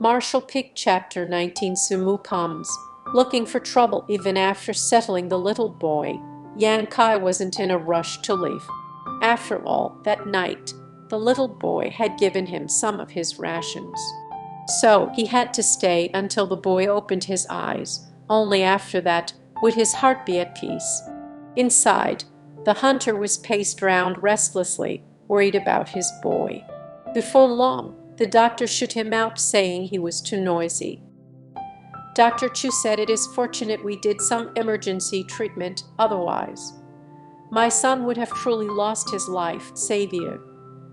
Marshall Pig Chapter 19 Sumu comes, looking for trouble even after settling the little boy. Yan Kai wasn't in a rush to leave. After all, that night, the little boy had given him some of his rations. So he had to stay until the boy opened his eyes. Only after that would his heart be at peace. Inside, the hunter was paced round restlessly, worried about his boy. Before long, the doctor shut him out, saying he was too noisy. Dr. Chu said, "It is fortunate we did some emergency treatment, otherwise my son would have truly lost his life, Xavier.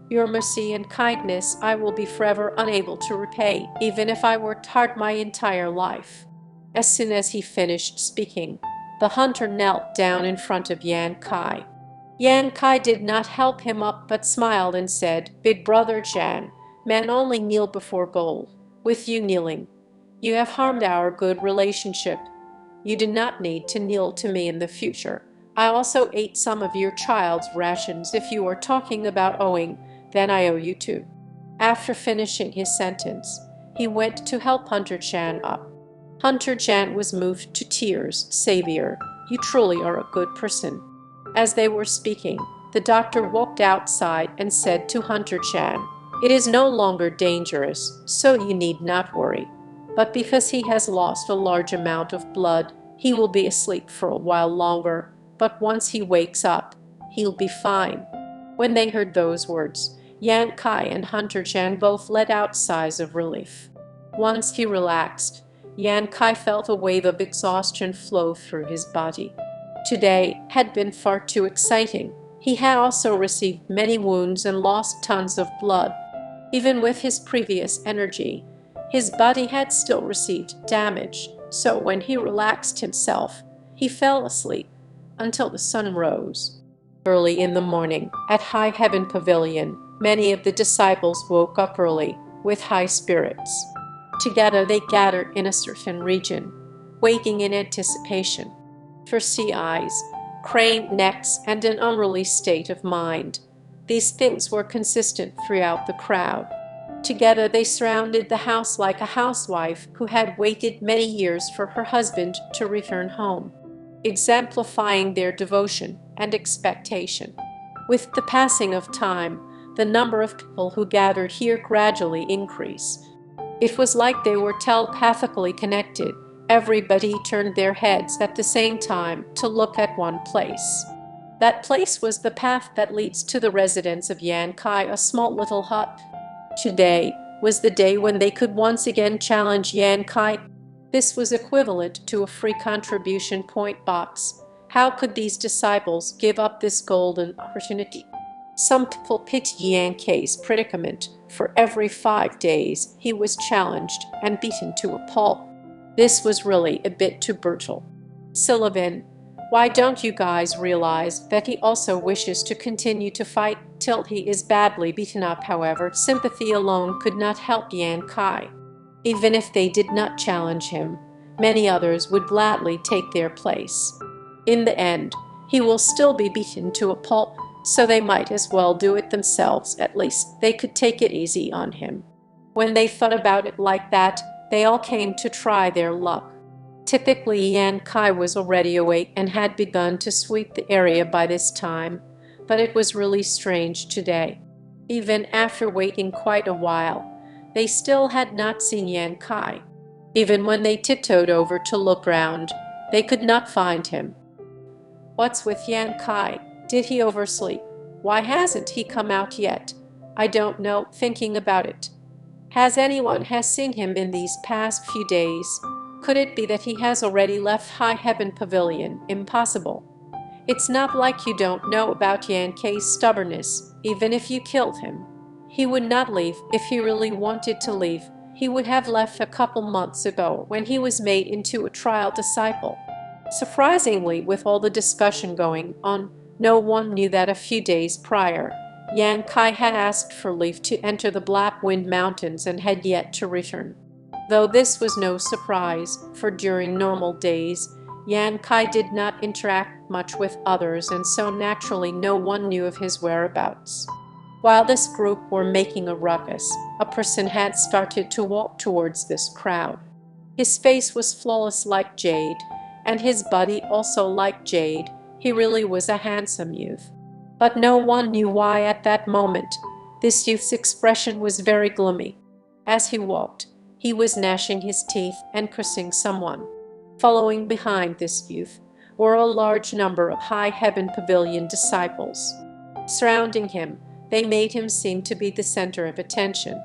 Your mercy and kindness I will be forever unable to repay, even if I worked hard my entire life." As soon as he finished speaking, the hunter knelt down in front of Yan Kai. Yan Kai did not help him up but smiled and said, "Big brother Jan, men only kneel before gold. With you kneeling, you have harmed our good relationship. You do not need to kneel to me in the future. I also ate some of your child's rations. If you are talking about owing, then I owe you too." After finishing his sentence, he went to help Hunter Chan up. Hunter Chan was moved to tears. "Xavier, you truly are a good person." As they were speaking, the doctor walked outside and said to Hunter Chan, "It is no longer dangerous, so you need not worry. But because he has lost a large amount of blood, he will be asleep for a while longer, but once he wakes up, he'll be fine." When they heard those words, Yan Kai and Hunter Chan both let out sighs of relief. Once he relaxed, Yan Kai felt a wave of exhaustion flow through his body. Today had been far too exciting. He had also received many wounds and lost tons of blood. Even with his previous energy, his body had still received damage, so when he relaxed himself, he fell asleep until the sun rose. Early in the morning, at High Heaven Pavilion, many of the disciples woke up early, with high spirits. Together they gathered in a certain region, waiting in anticipation. For sea eyes, craned necks, and an unruly state of mind. These things were consistent throughout the crowd. Together they surrounded the house like a housewife who had waited many years for her husband to return home, exemplifying their devotion and expectation. With the passing of time, the number of people who gathered here gradually increased. It was like they were telepathically connected. Everybody turned their heads at the same time to look at one place. That place was the path that leads to the residence of Yan Kai, a small little hut. Today was the day when they could once again challenge Yan Kai. This was equivalent to a free contribution point box. How could these disciples give up this golden opportunity? Some people pitied Yan Kai's predicament. For every 5 days, he was challenged and beaten to a pulp. This was really a bit too brutal. "Sullivan, why don't you guys realize that he also wishes to continue to fight till he is badly beaten up?" However, sympathy alone could not help Yan Kai. Even if they did not challenge him, many others would gladly take their place. In the end, he will still be beaten to a pulp, so they might as well do it themselves. At least they could take it easy on him. When they thought about it like that, they all came to try their luck. Typically, Yan Kai was already awake and had begun to sweep the area by this time, but it was really strange today. Even after waiting quite a while, they still had not seen Yan Kai. Even when they tiptoed over to look round, they could not find him. What's with Yan Kai? Did he oversleep? Why hasn't he come out yet? I don't know, thinking about it. Has anyone seen him in these past few days? Could it be that he has already left High Heaven Pavilion? Impossible. It's not like you don't know about Yan Kai's stubbornness. Even if you killed him, he would not leave. If he really wanted to leave, he would have left a couple months ago when he was made into a trial disciple. Surprisingly, with all the discussion going on, no one knew that a few days prior, Yan Kai had asked for leave to enter the Black Wind Mountains and had yet to return. Though this was no surprise, for during normal days, Yan Kai did not interact much with others, and so naturally no one knew of his whereabouts. While this group were making a ruckus, a person had started to walk towards this crowd. His face was flawless like jade, and his body also like jade. He really was a handsome youth. But no one knew why at that moment. This youth's expression was very gloomy. As he walked, he was gnashing his teeth and cursing someone. Following behind this youth were a large number of High Heaven Pavilion disciples. Surrounding him, they made him seem to be the center of attention.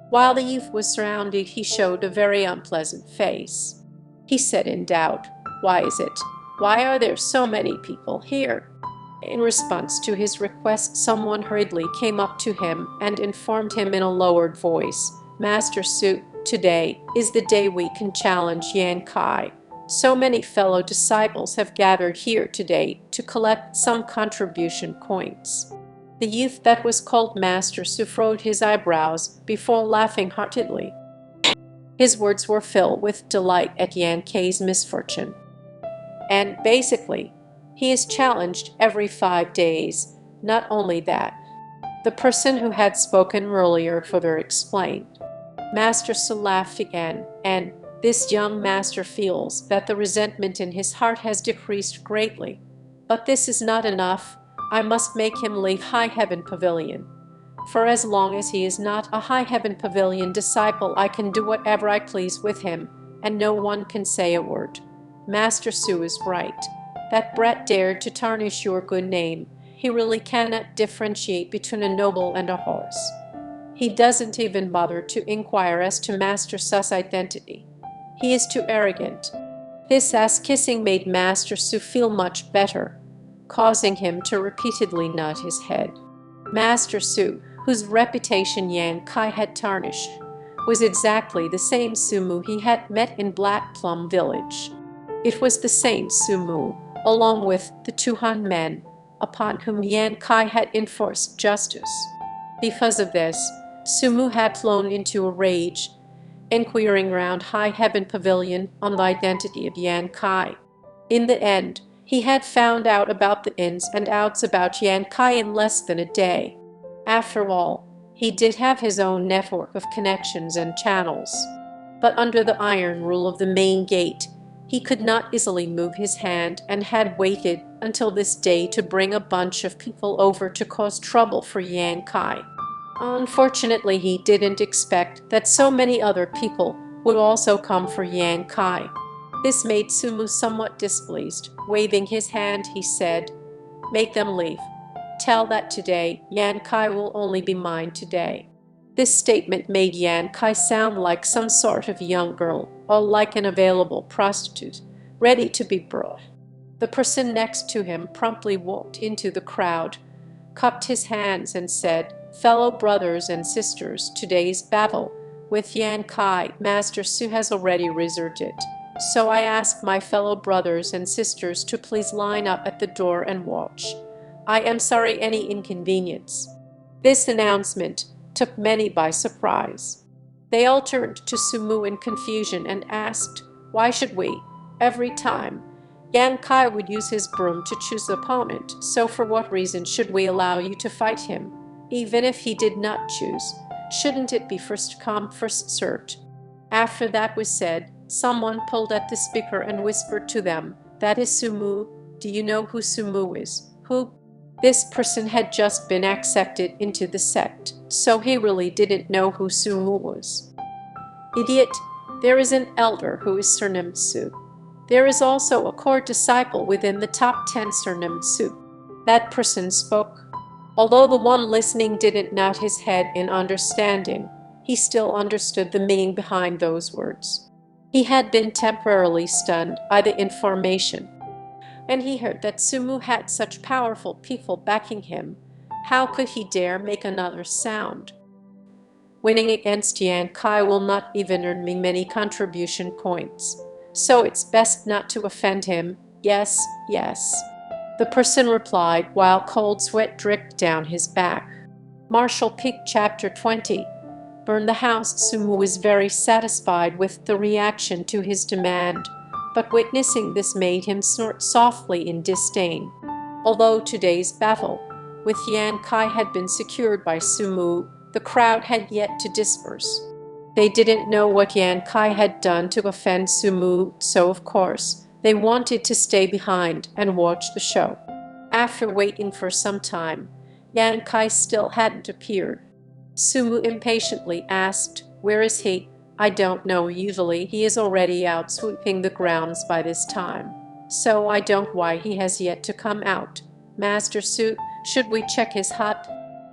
While the youth was surrounded, he showed a very unpleasant face. He said in doubt, "Why is it? Why are there so many people here?" In response to his request, someone hurriedly came up to him and informed him in a lowered voice, "Master Su, today is the day we can challenge Yan Kai. So many fellow disciples have gathered here today to collect some contribution coins." The youth that was called Master Su furrowed his eyebrows before laughing heartily. His words were filled with delight at Yan Kai's misfortune. And basically, he is challenged every 5 days. Not only that, the person who had spoken earlier further explained. Master Su laughed again, and this young master feels that the resentment in his heart has decreased greatly. But this is not enough. I must make him leave High Heaven Pavilion. For as long as he is not a High Heaven Pavilion disciple, I can do whatever I please with him, and no one can say a word. Master Su is right. That brat dared to tarnish your good name. He really cannot differentiate between a noble and a horse. He doesn't even bother to inquire as to Master Su's identity. He is too arrogant. This ass-kissing made Master Su feel much better, causing him to repeatedly nod his head. Master Su, whose reputation Yan Kai had tarnished, was exactly the same Sumu he had met in Black Plum Village. It was the same Sumu, along with the 2 Han men, upon whom Yan Kai had enforced justice. Because of this, Sumu had flown into a rage, inquiring around High Heaven Pavilion on the identity of Yan Kai. In the end, he had found out about the ins and outs about Yan Kai in less than a day. After all, he did have his own network of connections and channels. But under the iron rule of the main gate, he could not easily move his hand and had waited until this day to bring a bunch of people over to cause trouble for Yan Kai. Unfortunately, he didn't expect that so many other people would also come for Yan Kai. This made Sumu somewhat displeased. Waving his hand, he said, "Make them leave. Tell that today Yan Kai will only be mine today." This statement made Yan Kai sound like some sort of young girl, or like an available prostitute, ready to be brought. The person next to him promptly walked into the crowd, cupped his hands and said, "Fellow brothers and sisters, today's battle with Yan Kai, Master Su has already reserved it. So I ask my fellow brothers and sisters to please line up at the door and watch. I am sorry any inconvenience." This announcement took many by surprise. They all turned to Sumu in confusion and asked, "Why should we? Every time Yan Kai would use his broom to choose the opponent, so for what reason should we allow you to fight him? Even if he did not choose, shouldn't it be first come, first served?" After that was said, someone pulled at the speaker and whispered to them, "That is Sumu. Do you know who Sumu is?" "Who?" This person had just been accepted into the sect, so he really didn't know who Sumu was. "Idiot! There is an elder who is surnamed Su. There is also a core disciple within the top 10 surnamed Su." That person spoke. Although the one listening didn't nod his head in understanding, he still understood the meaning behind those words. He had been temporarily stunned by the information, and he heard that Sumu had such powerful people backing him. How could he dare make another sound? Winning against Yan Kai will not even earn me many contribution points, so it's best not to offend him. Yes, yes, the person replied while cold sweat dripped down his back. Marshall Peak Chapter 20. Burn the house. Sumu was very satisfied with the reaction to his demand, but witnessing this made him snort softly in disdain. Although today's battle With Yan Kai had been secured by Sumu, the crowd had yet to disperse. They didn't know what Yan Kai had done to offend Sumu, so of course, they wanted to stay behind and watch the show. After waiting for some time, Yan Kai still hadn't appeared. Sumu impatiently asked, "Where is he?" "I don't know. Usually he is already out sweeping the grounds by this time. So I don't why he has yet to come out. Master Su, should we check his hut?"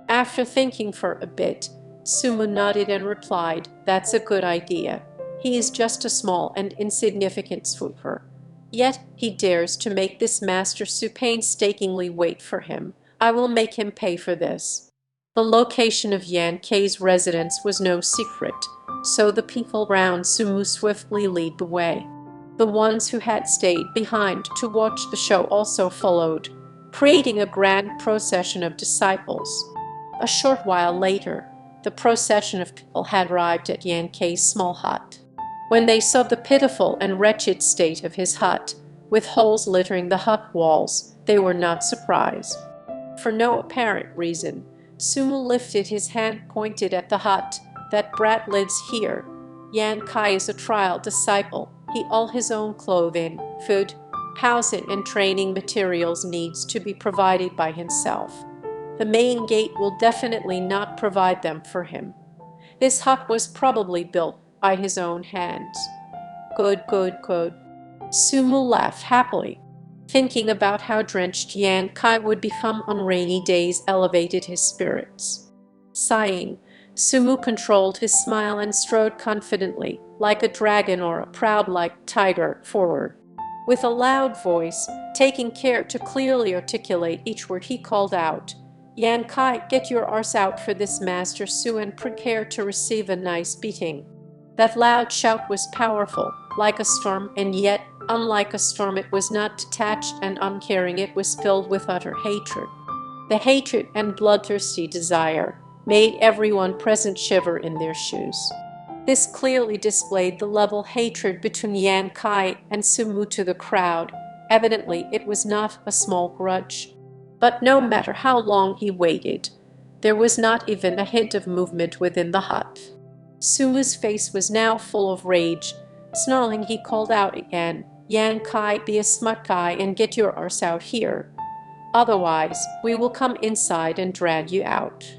After thinking for a bit, Sumu nodded and replied, "That's a good idea. He is just a small and insignificant sweeper. Yet he dares to make this Master Su painstakingly wait for him. I will make him pay for this." The location of Yan Kai's residence was no secret, so the people round Sumu swiftly lead the way. The ones who had stayed behind to watch the show also followed, creating a grand procession of disciples. A short while later, the procession of people had arrived at Yan Kai's small hut. When they saw the pitiful and wretched state of his hut, with holes littering the hut walls, they were not surprised. For no apparent reason, Sumu lifted his hand pointed at the hut. "That brat lives here. Yan Kai is a trial disciple. He all his own clothing, food, housing and training materials needs to be provided by himself. The main gate will definitely not provide them for him. This hut was probably built by his own hands." Good, good, good. Sumu laughed happily. Thinking about how drenched Yan Kai would become on rainy days elevated his spirits. Sighing, Sumu controlled his smile and strode confidently, like a dragon or a proud-like tiger, forward. With a loud voice, taking care to clearly articulate each word, he called out, "Yan Kai, get your arse out for this Master Su and prepare to receive a nice beating." That loud shout was powerful, like a storm, and yet, unlike a storm, it was not detached and uncaring. It was filled with utter hatred. The hatred and bloodthirsty desire made everyone present shiver in their shoes. This clearly displayed the level hatred between Yan Kai and Sumu to the crowd. Evidently, it was not a small grudge. But no matter how long he waited, there was not even a hint of movement within the hut. Sumu's face was now full of rage. Snarling, he called out again, "Yan Kai, be a smart guy and get your arse out here. Otherwise, we will come inside and drag you out."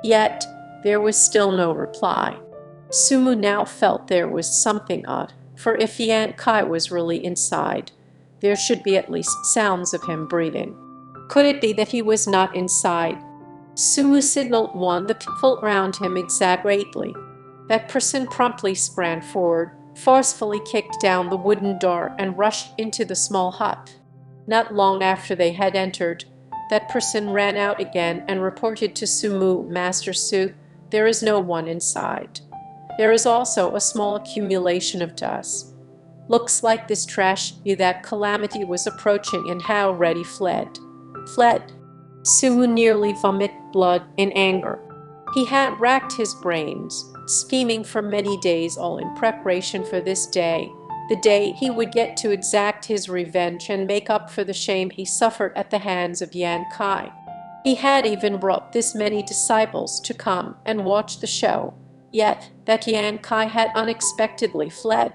Yet, there was still no reply. Sumu now felt there was something odd, for if Yan Kai was really inside, there should be at least sounds of him breathing. Could it be that he was not inside? Sumu signaled one the people around him exaggeratedly. That person promptly sprang forward, forcefully kicked down the wooden door and rushed into the small hut. Not long after they had entered, that person ran out again and reported to Sumu, "Master Su, there is no one inside. There is also a small accumulation of dust. Looks like this trash knew that calamity was approaching and how already fled." Fled. Sumu nearly vomited blood in anger. He had racked his brains, scheming for many days, all in preparation for this day, the day he would get to exact his revenge and make up for the shame he suffered at the hands of Yan Kai. He had even brought this many disciples to come and watch the show, yet that Yan Kai had unexpectedly fled.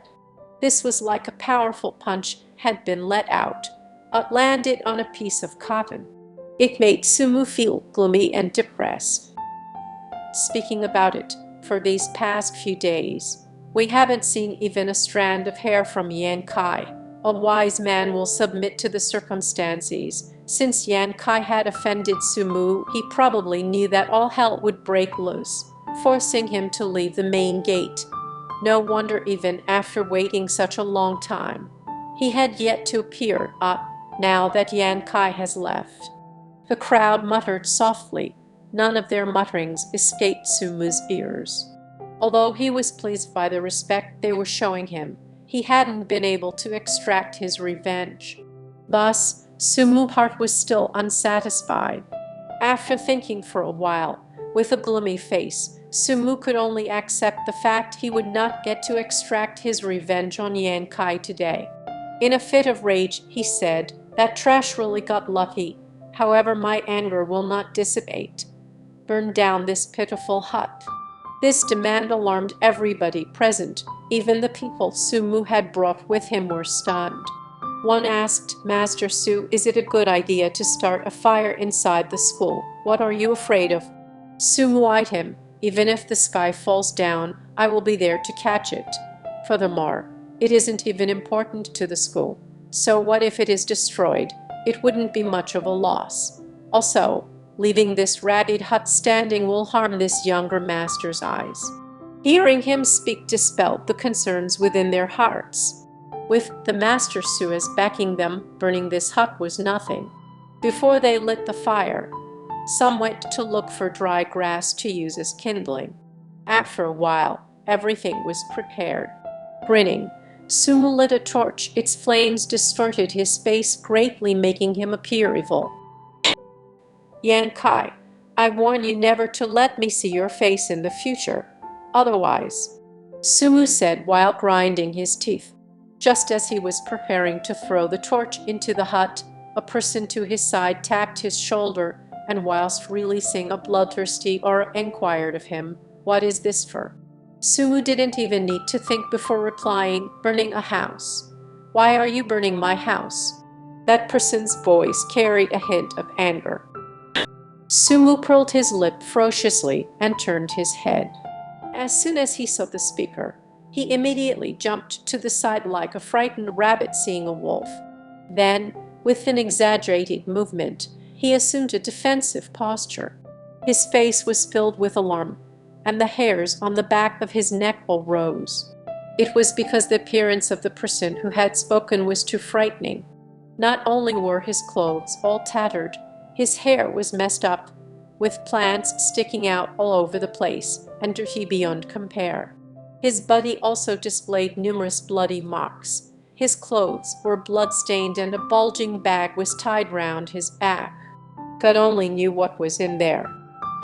This was like a powerful punch had been let out. It landed on a piece of cotton. It made Sumu feel gloomy and depressed. Speaking about it, for these past few days, we haven't seen even a strand of hair from Yan Kai. A wise man will submit to the circumstances. Since Yan Kai had offended Sumu, he probably knew that all hell would break loose, forcing him to leave the main gate. No wonder even after waiting such a long time, he had yet to appear now that Yan Kai has left. The crowd muttered softly. None of their mutterings escaped Sumu's ears. Although he was pleased by the respect they were showing him, he hadn't been able to extract his revenge. Thus, Sumu's heart was still unsatisfied. After thinking for a while, with a gloomy face, Sumu could only accept the fact he would not get to extract his revenge on Yan Kai today. In a fit of rage, he said, "That trash really got lucky. However, my anger will not dissipate. Burn down this pitiful hut." This demand alarmed everybody present. Even the people Sumu had brought with him were stunned. One asked, "Master Su, is it a good idea to start a fire inside the school? What are you afraid of?" Sumu eyed him. "Even if the sky falls down, I will be there to catch it. Furthermore, it isn't even important to the school. So what if it is destroyed? It wouldn't be much of a loss. Also, leaving this ratted hut standing will harm this younger master's eyes." Hearing him speak dispelled the concerns within their hearts. With the Master Su as backing them, burning this hut was nothing. Before they lit the fire, some went to look for dry grass to use as kindling. After a while, everything was prepared. Grinning, Sumu lit a torch. Its flames distorted his face greatly, making him appear evil. "Yan Kai, I warn you never to let me see your face in the future. Otherwise," Sumu said while grinding his teeth. Just as he was preparing to throw the torch into the hut, a person to his side tapped his shoulder, and whilst releasing a bloodthirsty aura inquired of him, "What is this for?" Sumu didn't even need to think before replying, "Burning a house." "Why are you burning my house?" That person's voice carried a hint of anger. Sumu curled his lip ferociously and turned his head. As soon as he saw the speaker, he immediately jumped to the side like a frightened rabbit seeing a wolf. Then, with an exaggerated movement, he assumed a defensive posture. His face was filled with alarm, and the hairs on the back of his neck all rose. It was because the appearance of the person who had spoken was too frightening. Not only were his clothes all tattered, his hair was messed up, with plants sticking out all over the place, and dirty beyond compare. His body also displayed numerous bloody marks. His clothes were blood-stained and a bulging bag was tied round his back. God only knew what was in there.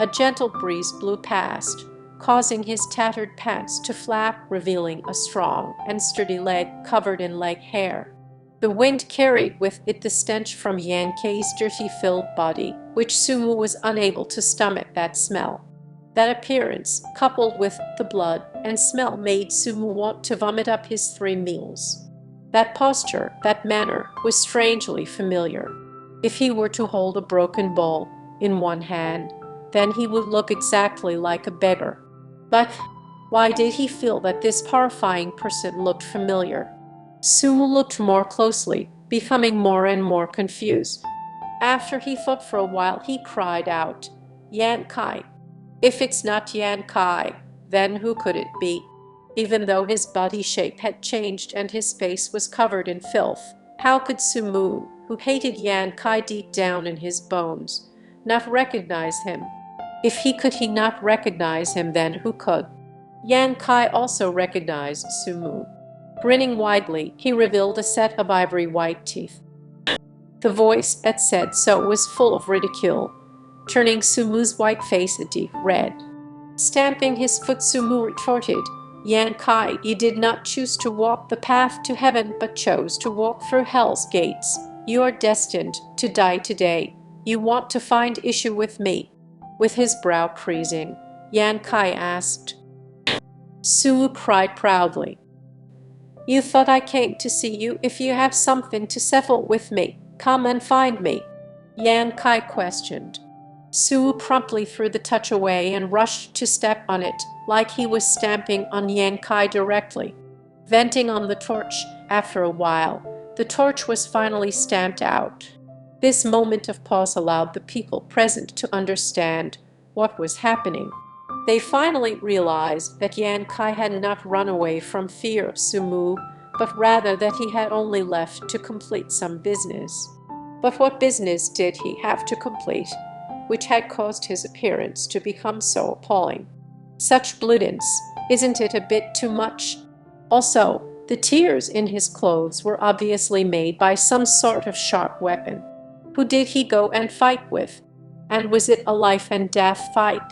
A gentle breeze blew past, causing his tattered pants to flap, revealing a strong and sturdy leg covered in leg hair. The wind carried with it the stench from Yan Kai's dirty-filled body, which Sumu was unable to stomach that smell. That appearance, coupled with the blood and smell, made Sumu want to vomit up his 3 meals. That posture, that manner, was strangely familiar. If he were to hold a broken bowl in one hand, then he would look exactly like a beggar. But why did he feel that this horrifying person looked familiar? Sumu looked more closely, becoming more and more confused. After he thought for a while, he cried out, "Yan Kai! If it's not Yan Kai, then who could it be?" Even though his body shape had changed and his face was covered in filth, how could Sumu, who hated Yan Kai deep down in his bones, not recognize him? If he could not recognize him, then who could? Yan Kai also recognized Sumu. Grinning widely, he revealed a set of ivory white teeth. The voice that said so was full of ridicule, turning Sumu's white face a deep red. Stamping his foot, Sumu retorted, "Yan Kai, you did not choose to walk the path to heaven, but chose to walk through hell's gates. You are destined to die today. You want to find issue with me?" With his brow creasing, Yan Kai asked. Sumu cried proudly, "You thought I came to see you? If you have something to settle with me, come and find me." Yan Kai questioned. Sumu promptly threw the touch away and rushed to step on it, like he was stamping on Yan Kai directly. Venting on the torch, after a while, the torch was finally stamped out. This moment of pause allowed the people present to understand what was happening. They finally realized that Yan Kai had not run away from fear of Sumu, but rather that he had only left to complete some business. But what business did he have to complete, which had caused his appearance to become so appalling? Such bloodiness, isn't it a bit too much? Also, the tears in his clothes were obviously made by some sort of sharp weapon. Who did he go and fight with? And was it a life and death fight?